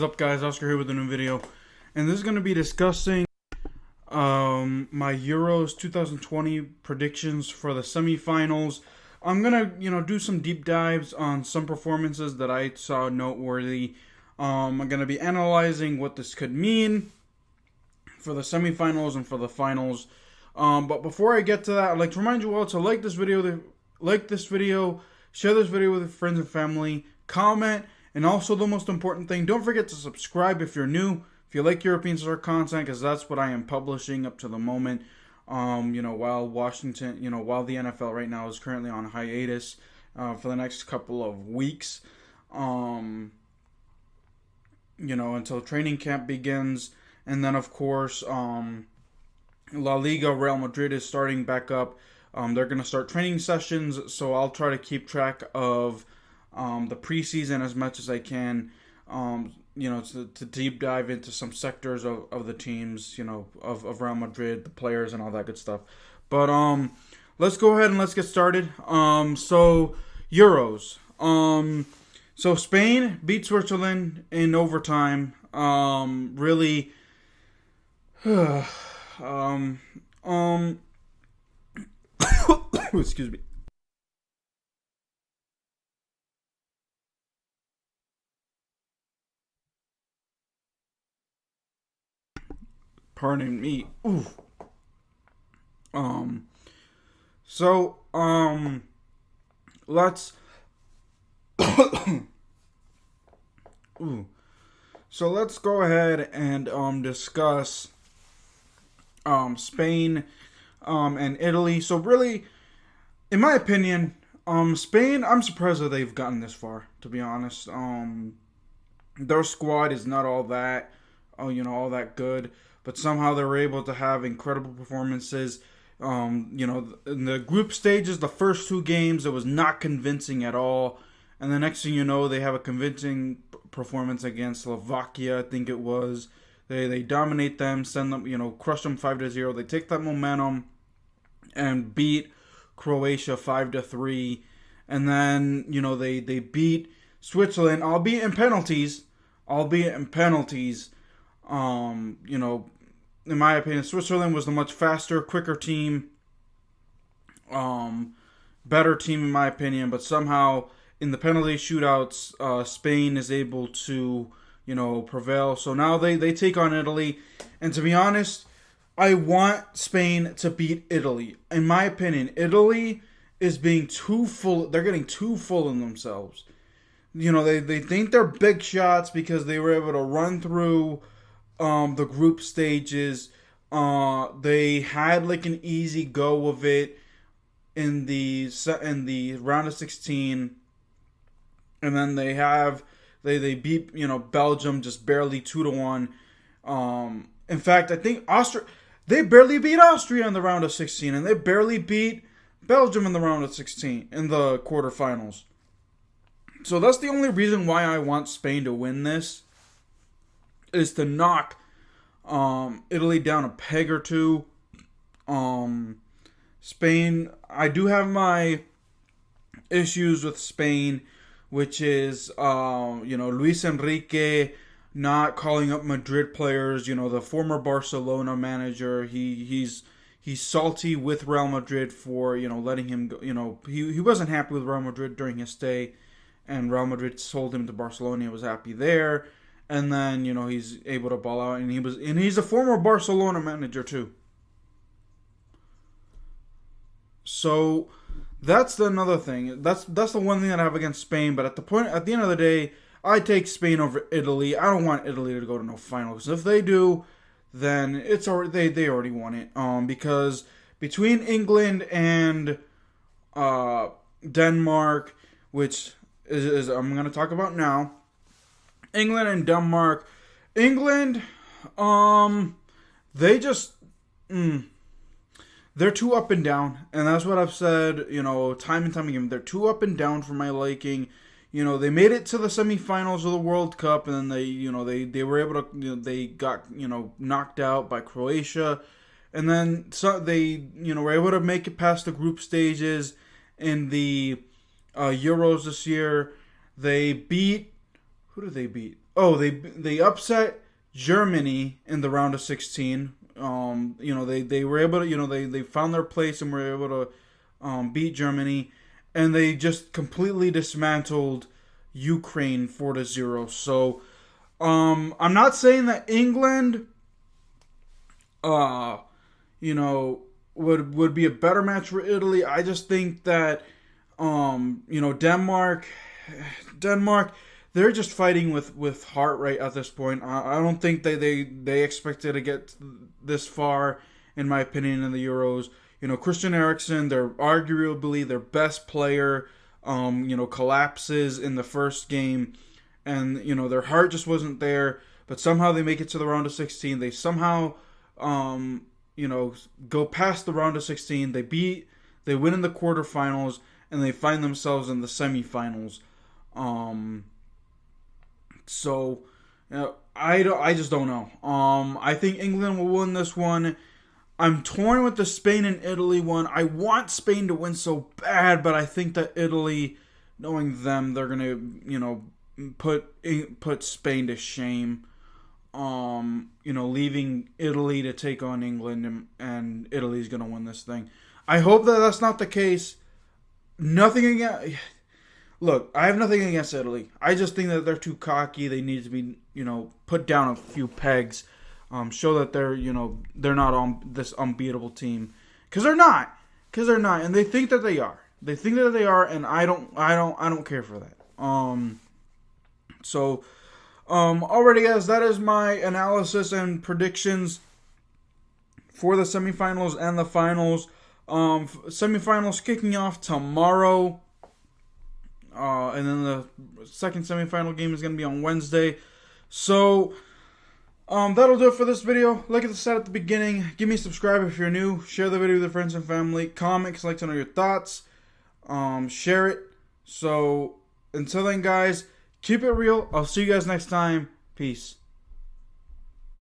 up, guys? Oscar here with a new video, and this is going to be discussing my Euros 2020 predictions for the semifinals. I'm gonna do some deep dives on some performances that I saw noteworthy. I'm gonna be analyzing what this could mean for the semifinals and for the finals. But before I get to that, I'd like to remind you all to like this video, share this video with your friends and family, comment. And also, the most important thing, don't forget to subscribe if you're new. If you like European soccer content, because that's what I am publishing up to the moment. While the NFL right now is currently on hiatus for the next couple of weeks. Until training camp begins. And then, of course, La Liga, Real Madrid is starting back up. They're going to start training sessions, so I'll try to keep track of the preseason as much as I can, to deep dive into some sectors of the teams, of Real Madrid, the players, and all that good stuff. But let's go ahead and let's get started. So Euros. So Spain beat Switzerland in overtime. Really. Excuse me. Pardon me. Ooh. Let's Ooh. So let's go ahead and discuss Spain and Italy. So really, in my opinion, Spain, I'm surprised that they've gotten this far, to be honest. Their squad is not all that good, but somehow they were able to have incredible performances. In the group stages, the first two games, it was not convincing at all. And the next thing you know, they have a convincing performance against Slovakia, I think it was. They dominate them, send them, crush them 5-0. They take that momentum and beat Croatia 5-3. And then, they beat Switzerland, albeit in penalties. In my opinion, Switzerland was the much faster, quicker team. Better team, in my opinion. But somehow, in the penalty shootouts, Spain is able to, prevail. So now they take on Italy. And to be honest, I want Spain to beat Italy. In my opinion, Italy is being too full. They're getting too full in themselves. They think they're big shots because they were able to run through the group stages. They had like an easy go of it in the round of 16, and then they beat Belgium just barely 2-1. In fact, I think they barely beat Austria in the round of 16, and they barely beat Belgium in the round of 16 in the quarterfinals. So that's the only reason why I want Spain to win this, is to knock Italy down a peg or two. Spain, I do have my issues with Spain, which is Luis Enrique not calling up Madrid players. The former Barcelona manager, he's salty with Real Madrid for letting him go. He wasn't happy with Real Madrid during his stay, and Real Madrid sold him to Barcelona. He was happy there. And then, he's able to ball out, and he's a former Barcelona manager too. So that's another thing. That's the one thing that I have against Spain. But at the end of the day, I take Spain over Italy. I don't want Italy to go to no finals. If they do, then it's already they already won it. Because between England and Denmark, which is I'm going to talk about now. England and Denmark. England, they just, they're too up and down. And that's what I've said, time and time again. They're too up and down for my liking. They made it to the semifinals of the World Cup, and then they were able to, they got, knocked out by Croatia. And then they, were able to make it past the group stages in the Euros this year. They beat, who did they beat? they upset Germany in the round of 16. They were able to, they found their place and were able to beat Germany, and they just completely dismantled Ukraine 4-0. So I'm not saying that England would be a better match for Italy. I just think that Denmark, they're just fighting with heart right at this point. I don't think they expected to get this far, in my opinion, in the Euros. Christian Eriksen, they're arguably their best player, collapses in the first game, and their heart just wasn't there. But somehow they make it to the round of 16. They somehow go past the round of 16. They win in the quarterfinals, and they find themselves in the semifinals. So I just don't know. I think England will win this one. I'm torn with the Spain and Italy one. I want Spain to win so bad, but I think that Italy, knowing them, they're gonna put Spain to shame. Leaving Italy to take on England, and Italy's gonna win this thing. I hope that that's not the case. Nothing against. Look, I have nothing against Italy. I just think that they're too cocky. They need to be, put down a few pegs. Show that they're not on this unbeatable team, because they're not. And they think that they are. And I don't care for that. Already, guys, that is my analysis and predictions for the semifinals and the finals. Semifinals kicking off tomorrow. And then the second semifinal game is going to be on Wednesday. So, that'll do it for this video. Like I said at the beginning, give me a subscribe if you're new. Share the video with your friends and family. Comment, because I'd like to know your thoughts. Share it. So, until then, guys, keep it real. I'll see you guys next time. Peace.